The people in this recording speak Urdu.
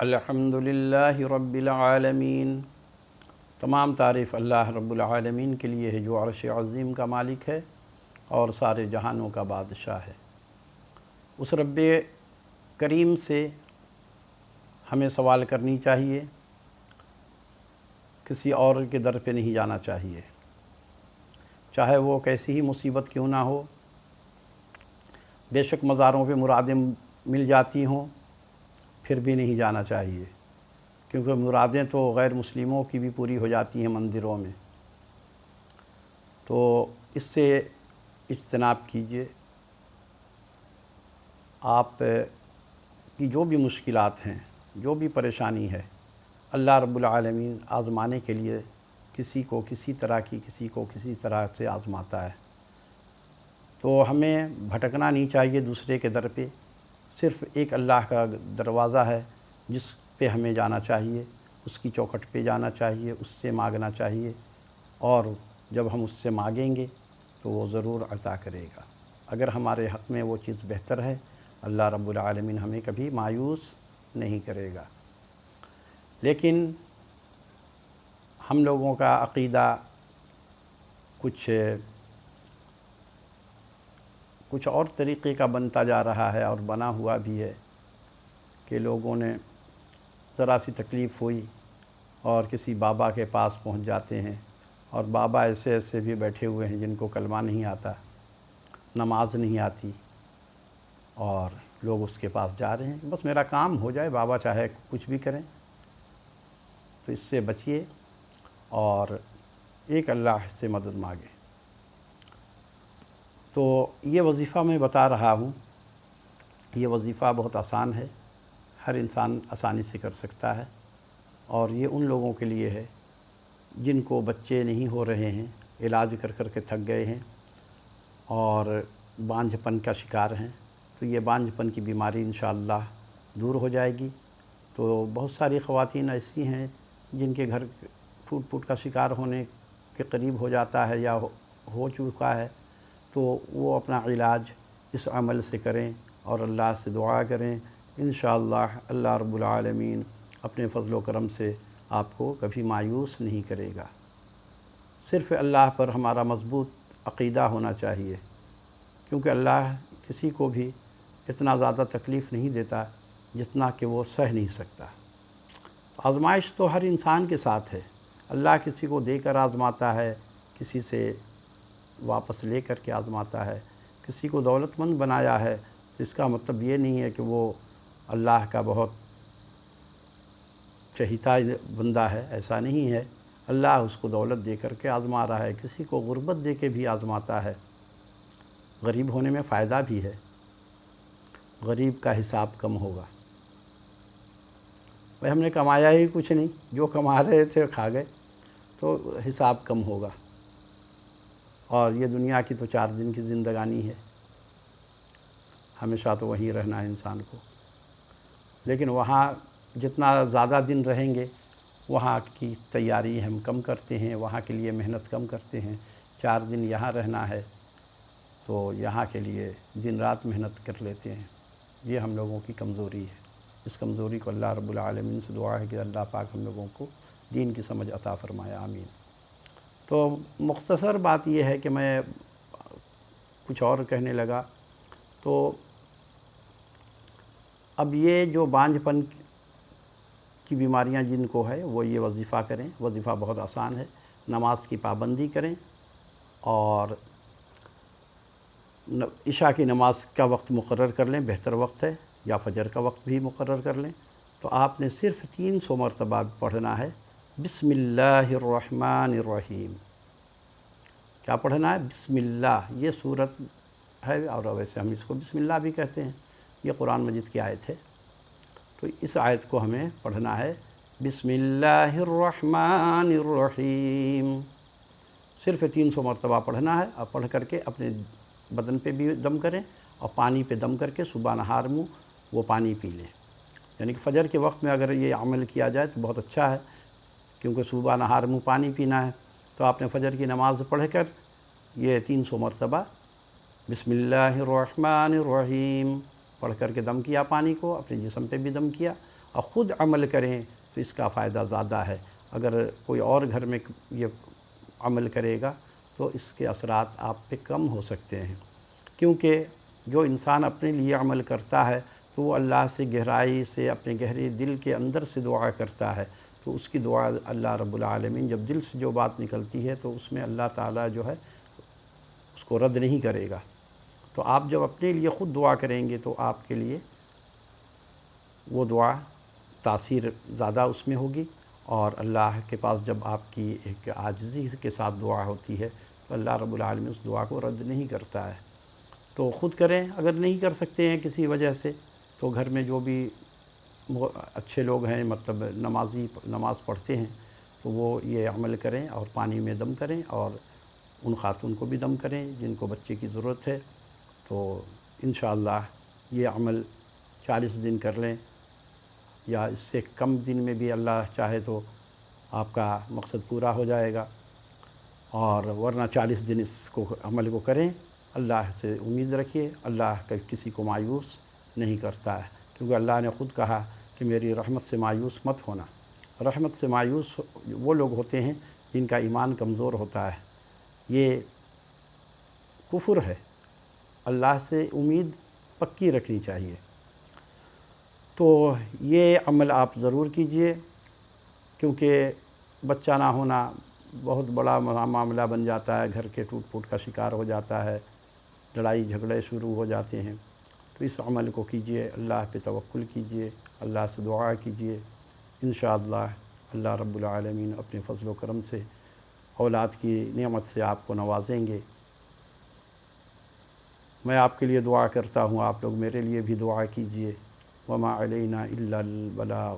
الحمدللہ رب العالمین۔ تمام تعریف اللہ رب العالمین کے لیے ہے جو عرش عظیم کا مالک ہے اور سارے جہانوں کا بادشاہ ہے۔ اس رب کریم سے ہمیں سوال کرنی چاہیے، کسی اور کے در پہ نہیں جانا چاہیے، چاہے وہ کیسی ہی مصیبت کیوں نہ ہو۔ بے شک مزاروں پہ مرادیں مل جاتی ہوں، پھر بھی نہیں جانا چاہیے، کیونکہ مرادیں تو غیر مسلموں کی بھی پوری ہو جاتی ہیں مندروں میں۔ تو اس سے اجتناب کیجیے۔ آپ کی جو بھی مشکلات ہیں، جو بھی پریشانی ہے، اللہ رب العالمین آزمانے کے لیے کسی کو کسی طرح کی، کسی کو کسی طرح سے آزماتا ہے۔ تو ہمیں بھٹکنا نہیں چاہیے دوسرے کے در پہ، صرف ایک اللہ کا دروازہ ہے جس پہ ہمیں جانا چاہیے، اس کی چوکھٹ پہ جانا چاہیے، اس سے مانگنا چاہیے، اور جب ہم اس سے مانگیں گے تو وہ ضرور عطا کرے گا۔ اگر ہمارے حق میں وہ چیز بہتر ہے، اللہ رب العالمین ہمیں کبھی مایوس نہیں کرے گا۔ لیکن ہم لوگوں کا عقیدہ کچھ اور طریقے کا بنتا جا رہا ہے، اور بنا ہوا بھی ہے، کہ لوگوں نے ذرا سی تکلیف ہوئی اور کسی بابا کے پاس پہنچ جاتے ہیں، اور بابا ایسے ایسے بھی بیٹھے ہوئے ہیں جن کو کلمہ نہیں آتا، نماز نہیں آتی، اور لوگ اس کے پاس جا رہے ہیں، بس میرا کام ہو جائے، بابا چاہے کچھ بھی کریں۔ تو اس سے بچیے اور ایک اللہ سے مدد مانگیں۔ تو یہ وظیفہ میں بتا رہا ہوں، یہ وظیفہ بہت آسان ہے، ہر انسان آسانی سے کر سکتا ہے، اور یہ ان لوگوں کے لیے ہے جن کو بچے نہیں ہو رہے ہیں، علاج کر کر کے تھک گئے ہیں اور بانجھ پن کا شکار ہیں۔ تو یہ بانجھ پن کی بیماری انشاءاللہ دور ہو جائے گی۔ تو بہت ساری خواتین ایسی ہیں جن کے گھر ٹوٹ پھوٹ کا شکار ہونے کے قریب ہو جاتا ہے یا ہو چکا ہے، تو وہ اپنا علاج اس عمل سے کریں اور اللہ سے دعا کریں، انشاءاللہ اللہ رب العالمین اپنے فضل و کرم سے آپ کو کبھی مایوس نہیں کرے گا۔ صرف اللہ پر ہمارا مضبوط عقیدہ ہونا چاہیے، کیونکہ اللہ کسی کو بھی اتنا زیادہ تکلیف نہیں دیتا جتنا کہ وہ سہ نہیں سکتا۔ آزمائش تو ہر انسان کے ساتھ ہے، اللہ کسی کو دے کر آزماتا ہے، کسی سے واپس لے کر کے آزماتا ہے، کسی کو دولت مند بنایا ہے، تو اس کا مطلب یہ نہیں ہے کہ وہ اللہ کا بہت چہیتا بندہ ہے، ایسا نہیں ہے۔ اللہ اس کو دولت دے کر کے آزما رہا ہے، کسی کو غربت دے کے بھی آزماتا ہے۔ غریب ہونے میں فائدہ بھی ہے، غریب کا حساب کم ہوگا۔ بھائی ہم نے کمایا ہی کچھ نہیں، جو کما رہے تھے کھا گئے، تو حساب کم ہوگا۔ اور یہ دنیا کی تو 4 دن کی زندگانی ہے، ہمیشہ تو وہیں رہنا ہے انسان کو۔ لیکن وہاں جتنا زیادہ دن رہیں گے، وہاں کی تیاری ہم کم کرتے ہیں، وہاں کے لیے محنت کم کرتے ہیں۔ 4 دن یہاں رہنا ہے تو یہاں کے لیے دن رات محنت کر لیتے ہیں۔ یہ ہم لوگوں کی کمزوری ہے۔ اس کمزوری کو اللہ رب العالمین سے دعا ہے کہ اللہ پاک ہم لوگوں کو دین کی سمجھ عطا فرمائے، آمین۔ تو مختصر بات یہ ہے کہ میں کچھ اور کہنے لگا، تو اب یہ جو بانجھ پن کی بیماریاں جن کو ہے وہ یہ وظیفہ کریں۔ وظیفہ بہت آسان ہے، نماز کی پابندی کریں، اور عشاء کی نماز کا وقت مقرر کر لیں، بہتر وقت ہے، یا فجر کا وقت بھی مقرر کر لیں۔ تو آپ نے صرف 300 مرتبہ پڑھنا ہے، بسم اللہ الرحمن الرحیم۔ کیا پڑھنا ہے؟ بسم اللہ۔ یہ سورت ہے، اور ویسے ہم اس کو بسم اللہ بھی کہتے ہیں، یہ قرآن مجید کی آیت ہے۔ تو اس آیت کو ہمیں پڑھنا ہے، بسم اللہ الرحمن الرحیم۔ صرف 300 مرتبہ پڑھنا ہے، اور پڑھ کر کے اپنے بدن پہ بھی دم کریں، اور پانی پہ دم کر کے صبح نہار منہ وہ پانی پی لیں۔ یعنی کہ فجر کے وقت میں اگر یہ عمل کیا جائے تو بہت اچھا ہے، کیونکہ صبح نہار منہ پانی پینا ہے۔ تو آپ نے فجر کی نماز پڑھ کر یہ 300 مرتبہ بسم اللہ الرحمن الرحیم پڑھ کر کے دم کیا، پانی کو اپنے جسم پہ بھی دم کیا، اور خود عمل کریں تو اس کا فائدہ زیادہ ہے۔ اگر کوئی اور گھر میں یہ عمل کرے گا تو اس کے اثرات آپ پہ کم ہو سکتے ہیں، کیونکہ جو انسان اپنے لیے عمل کرتا ہے تو وہ اللہ سے گہرائی سے اپنے گہرے دل کے اندر سے دعا کرتا ہے، تو اس کی دعا اللہ رب العالمین جب دل سے جو بات نکلتی ہے تو اس میں اللہ تعالیٰ جو ہے اس کو رد نہیں کرے گا۔ تو آپ جب اپنے لیے خود دعا کریں گے تو آپ کے لیے وہ دعا تاثیر زیادہ اس میں ہوگی، اور اللہ کے پاس جب آپ کی ایک عاجزی کے ساتھ دعا ہوتی ہے تو اللہ رب العالمین اس دعا کو رد نہیں کرتا ہے۔ تو خود کریں، اگر نہیں کر سکتے ہیں کسی وجہ سے تو گھر میں جو بھی اچھے لوگ ہیں، مطلب نماز پڑھتے ہیں، تو وہ یہ عمل کریں اور پانی میں دم کریں، اور ان خاتون کو بھی دم کریں جن کو بچے کی ضرورت ہے۔ تو انشاءاللہ یہ عمل 40 دن کر لیں، یا اس سے کم دن میں بھی اللہ چاہے تو آپ کا مقصد پورا ہو جائے گا، اور ورنہ 40 دن اس کو عمل کو کریں۔ اللہ سے امید رکھیے، اللہ کسی کو مایوس نہیں کرتا ہے، کیونکہ اللہ نے خود کہا کہ میری رحمت سے مایوس مت ہونا۔ رحمت سے مایوس وہ لوگ ہوتے ہیں جن کا ایمان کمزور ہوتا ہے، یہ کفر ہے۔ اللہ سے امید پکی رکھنی چاہیے۔ تو یہ عمل آپ ضرور کیجئے، کیونکہ بچہ نہ ہونا بہت بڑا معاملہ بن جاتا ہے، گھر کے ٹوٹ پھوٹ کا شکار ہو جاتا ہے، لڑائی جھگڑے شروع ہو جاتے ہیں۔ تو اس عمل کو کیجئے، اللہ پہ توکل کیجئے، اللہ سے دعا کیجئے، انشاءاللہ اللہ رب العالمین اپنے فضل و کرم سے اولاد کی نعمت سے آپ کو نوازیں گے۔ میں آپ کے لیے دعا کرتا ہوں، آپ لوگ میرے لیے بھی دعا کیجئے۔ وما علینا الا البلاغ۔